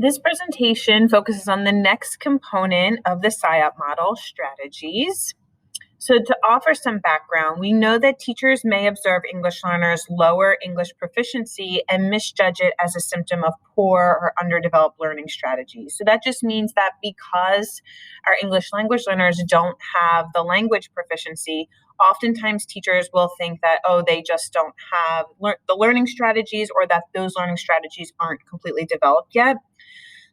This presentation focuses on the next component of the SIOP model, strategies. So to offer some background, we know that teachers may observe English learners lower English proficiency and misjudge it as a symptom of poor or underdeveloped learning strategies. So that just means that because our English language learners don't have the language proficiency, oftentimes teachers will think that, oh, they just don't have the learning strategies, or that those learning strategies aren't completely developed yet.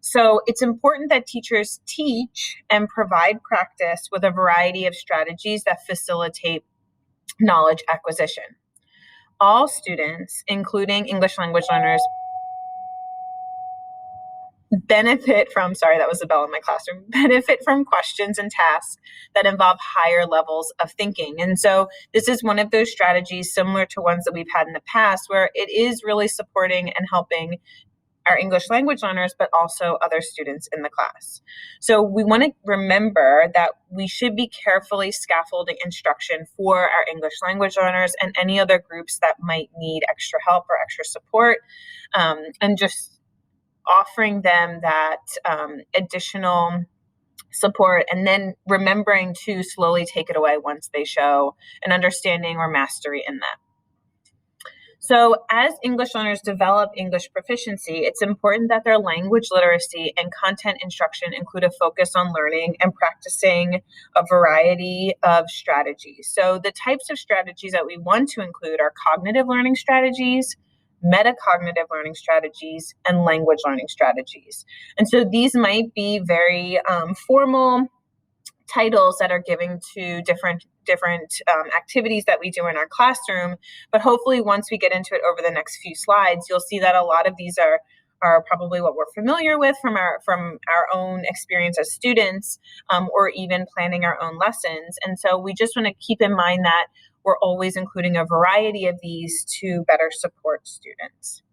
So it's important that teachers teach and provide practice with a variety of strategies that facilitate knowledge acquisition. All students, including English language learners, benefit from questions and tasks that involve higher levels of thinking. And so this is one of those strategies similar to ones that we've had in the past, where it is really supporting and helping our English language learners, but also other students in the class. So we want to remember that we should be carefully scaffolding instruction for our English language learners and any other groups that might need extra help or extra support, and just offering them that additional support, and then remembering to slowly take it away once they show an understanding or mastery in that. So as English learners develop English proficiency, it's important that their language literacy and content instruction include a focus on learning and practicing a variety of strategies. So the types of strategies that we want to include are cognitive learning strategies, metacognitive learning strategies, and language learning strategies. And so these might be very formal titles that are given to different activities that we do in our classroom. But hopefully once we get into it over the next few slides, you'll see that a lot of these are probably what we're familiar with from our own experience as students, or even planning our own lessons. And so we just want to keep in mind that we're always including a variety of these to better support students.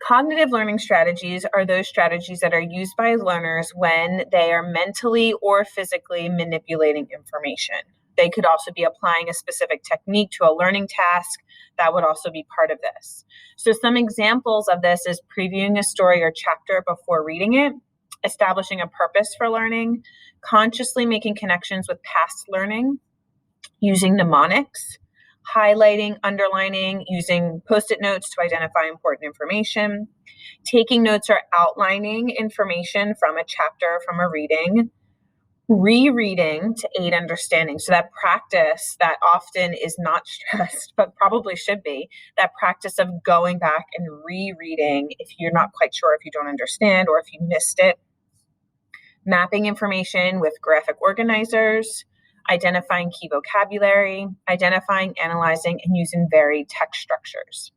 Cognitive learning strategies are those strategies that are used by learners when they are mentally or physically manipulating information. They could also be applying a specific technique to a learning task. That would also be part of this. So some examples of this is previewing a story or chapter before reading it, establishing a purpose for learning, consciously making connections with past learning, using mnemonics, highlighting, underlining, using Post-it notes to identify important information, taking notes or outlining information from a chapter, from a reading, rereading to aid understanding. So that practice that often is not stressed, but probably should be, that practice of going back and rereading if you're not quite sure, if you don't understand, or if you missed it. Mapping information with graphic organizers, identifying key vocabulary, identifying, analyzing, and using varied text structures.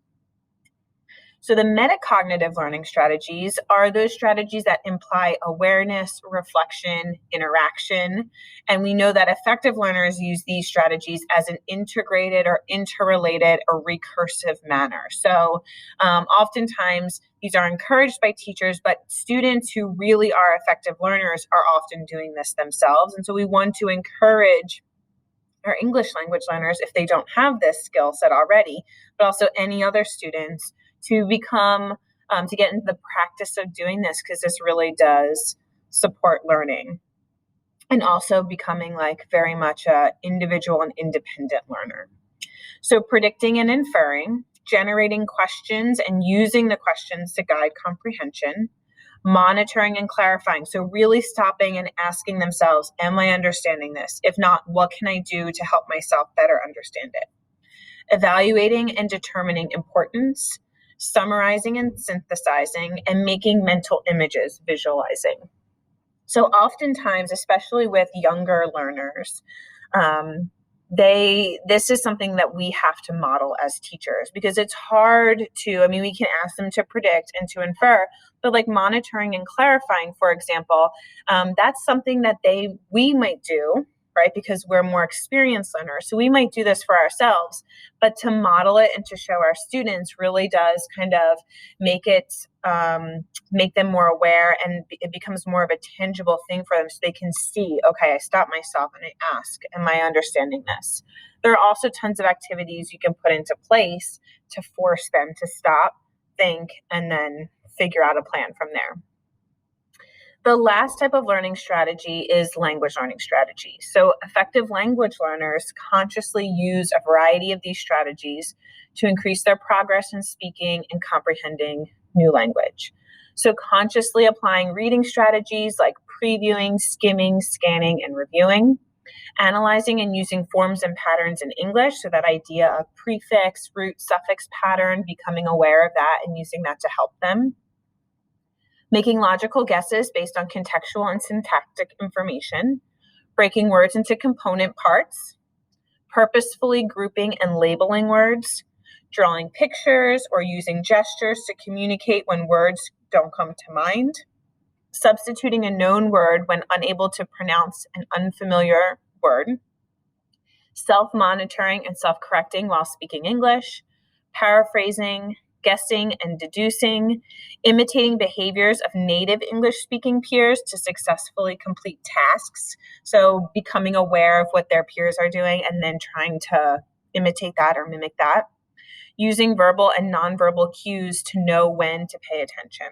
So the metacognitive learning strategies are those strategies that imply awareness, reflection, interaction. And we know that effective learners use these strategies as an integrated or interrelated or recursive manner. So oftentimes these are encouraged by teachers, but students who really are effective learners are often doing this themselves. And so we want to encourage our English language learners, if they don't have this skill set already, but also any other students, to become, to get into the practice of doing this, because this really does support learning. And also becoming like very much a individual and independent learner. So predicting and inferring, generating questions and using the questions to guide comprehension, monitoring and clarifying. So really stopping and asking themselves, am I understanding this? If not, what can I do to help myself better understand it? Evaluating and determining importance, summarizing and synthesizing, and making mental images, visualizing. So oftentimes, especially with younger learners, this is something that we have to model as teachers, because it's hard to, we can ask them to predict and to infer, but like monitoring and clarifying, for example, that's something that we might do, right? Because we're more experienced learners. So we might do this for ourselves, but to model it and to show our students really does kind of make them more aware, and it becomes more of a tangible thing for them, so they can see, okay, I stop myself and I ask, am I understanding this? There are also tons of activities you can put into place to force them to stop, think, and then figure out a plan from there. The last type of learning strategy is language learning strategy. So effective language learners consciously use a variety of these strategies to increase their progress in speaking and comprehending new language. So consciously applying reading strategies like previewing, skimming, scanning, and reviewing, analyzing and using forms and patterns in English, so that idea of prefix, root, suffix pattern, becoming aware of that and using that to help them. Making logical guesses based on contextual and syntactic information, breaking words into component parts, purposefully grouping and labeling words, drawing pictures or using gestures to communicate when words don't come to mind, substituting a known word when unable to pronounce an unfamiliar word, self-monitoring and self-correcting while speaking English, paraphrasing, guessing and deducing, imitating behaviors of native English-speaking peers to successfully complete tasks. So becoming aware of what their peers are doing and then trying to imitate that or mimic that. Using verbal and nonverbal cues to know when to pay attention.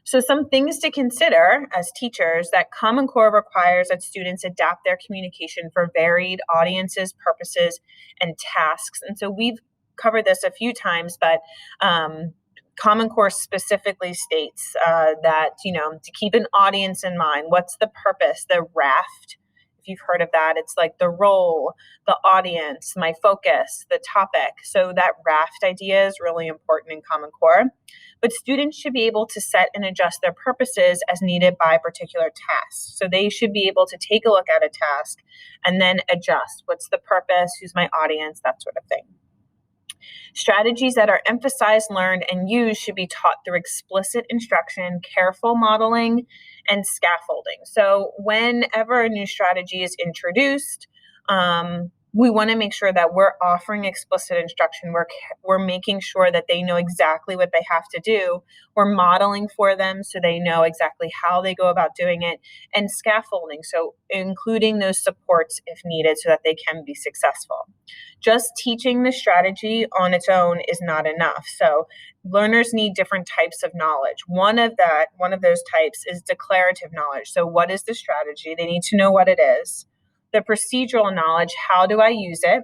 So some things to consider as teachers: that Common Core requires that students adapt their communication for varied audiences, purposes, and tasks. And so we've covered this a few times, but Common Core specifically states that, to keep an audience in mind. What's the purpose? The raft, if you've heard of that, it's like the role, the audience, my focus, the topic. So that raft idea is really important in Common Core. But students should be able to set and adjust their purposes as needed by particular tasks. So they should be able to take a look at a task and then adjust. What's the purpose? Who's my audience? That sort of thing. Strategies that are emphasized, learned, and used should be taught through explicit instruction, careful modeling, and scaffolding. So whenever a new strategy is introduced, we want to make sure that we're offering explicit instruction. We're making sure that they know exactly what they have to do. We're modeling for them so they know exactly how they go about doing it, and scaffolding, so including those supports if needed so that they can be successful. Just teaching the strategy on its own is not enough. So learners need different types of knowledge. One of those types is declarative knowledge. So what is the strategy? They need to know what it is. The procedural knowledge, how do I use it?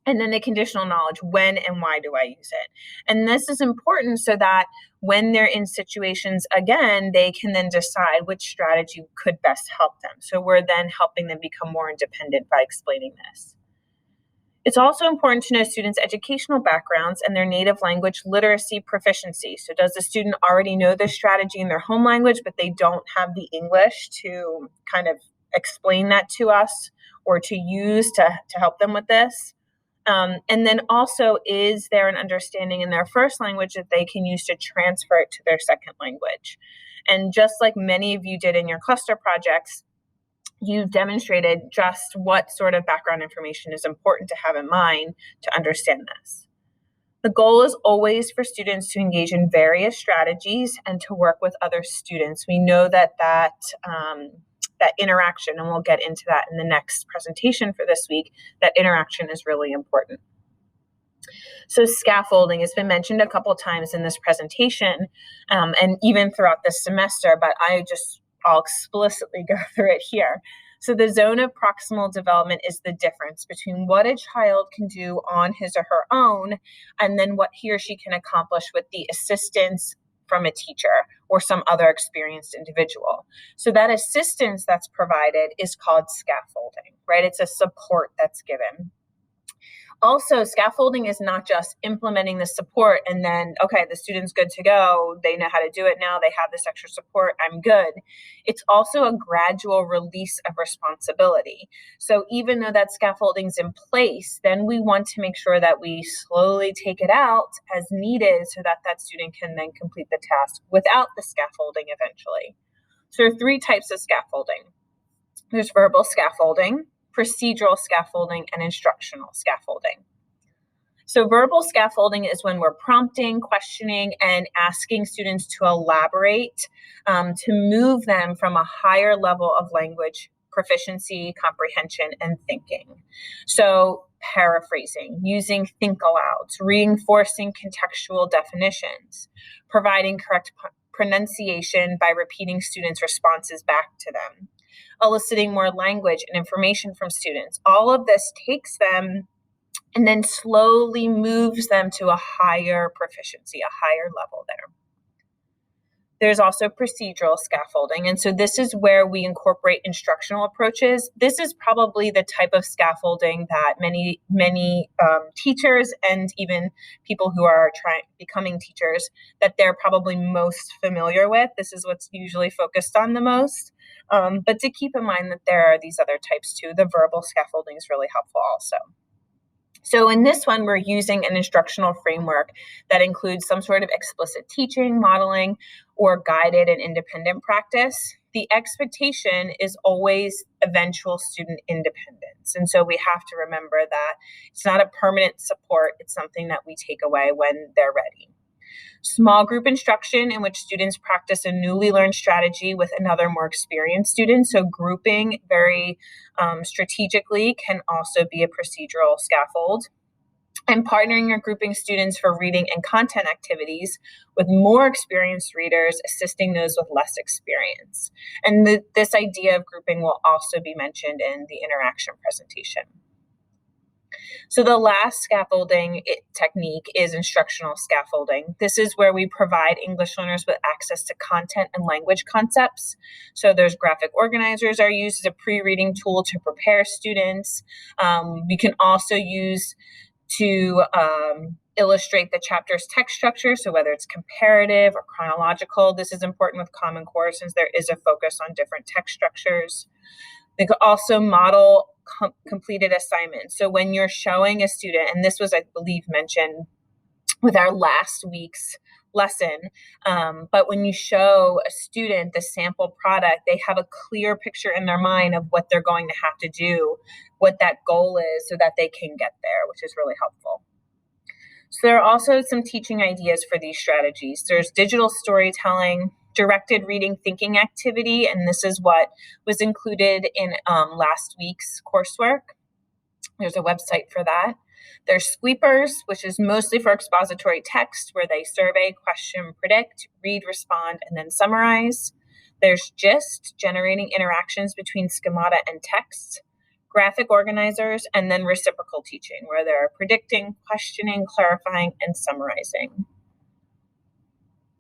And then the conditional knowledge, when and why do I use it? And this is important so that when they're in situations, again, they can then decide which strategy could best help them. So we're then helping them become more independent by explaining this. It's also important to know students' educational backgrounds and their native language literacy proficiency. So does the student already know this strategy in their home language, but they don't have the English to kind of explain that to us or to use to help them with this? And then also, is there an understanding in their first language that they can use to transfer it to their second language? And just like many of you did in your cluster projects, you've demonstrated just what sort of background information is important to have in mind to understand this. The goal is always for students to engage in various strategies and to work with other students. We know that interaction, and we'll get into that in the next presentation for this week, that interaction is really important. So scaffolding has been mentioned a couple of times in this presentation, and even throughout this semester, but I'll explicitly go through it here. So the zone of proximal development is the difference between what a child can do on his or her own and then what he or she can accomplish with the assistance from a teacher or some other experienced individual. So that assistance that's provided is called scaffolding, right? It's a support that's given. Also, scaffolding is not just implementing the support and then, okay, the student's good to go. They know how to do it now. They have this extra support. I'm good. It's also a gradual release of responsibility. So even though that scaffolding's in place, then we want to make sure that we slowly take it out as needed so that that student can then complete the task without the scaffolding eventually. So there are three types of scaffolding. There's verbal scaffolding, procedural scaffolding, and instructional scaffolding. So verbal scaffolding is when we're prompting, questioning, and asking students to elaborate, to move them from a higher level of language proficiency, comprehension, and thinking. So paraphrasing, using think alouds, reinforcing contextual definitions, providing correct pronunciation by repeating students' responses back to them, eliciting more language and information from students. All of this takes them and then slowly moves them to a higher proficiency, a higher level there. There's also procedural scaffolding. And so this is where we incorporate instructional approaches. This is probably the type of scaffolding that many teachers and even people who are becoming teachers, that they're probably most familiar with. This is what's usually focused on the most. But to keep in mind that there are these other types too. The verbal scaffolding is really helpful also. So in this one, we're using an instructional framework that includes some sort of explicit teaching, modeling, or guided and independent practice. The expectation is always eventual student independence. And so we have to remember that it's not a permanent support. It's something that we take away when they're ready. Small group instruction in which students practice a newly learned strategy with another more experienced student. So grouping very strategically can also be a procedural scaffold. And partnering or grouping students for reading and content activities with more experienced readers, assisting those with less experience. And this idea of grouping will also be mentioned in the interaction presentation. So the last scaffolding technique is instructional scaffolding. This is where we provide English learners with access to content and language concepts. So there's graphic organizers are used as a pre-reading tool to prepare students. We can also use to illustrate the chapter's text structure. So whether it's comparative or chronological, this is important with Common Core since there is a focus on different text structures. They could also model completed assignments. So when you're showing a student, and this was, I believe, mentioned with our last week's lesson, but when you show a student the sample product, they have a clear picture in their mind of what they're going to have to do, what that goal is so that they can get there, which is really helpful. So there are also some teaching ideas for these strategies. There's digital storytelling, directed reading thinking activity, and this is what was included in last week's coursework. There's a website for that. There's Sweepers, which is mostly for expository text, where they survey, question, predict, read, respond, and then summarize. There's GIST, generating interactions between schemata and text. Graphic organizers, and then reciprocal teaching, where they're predicting, questioning, clarifying, and summarizing.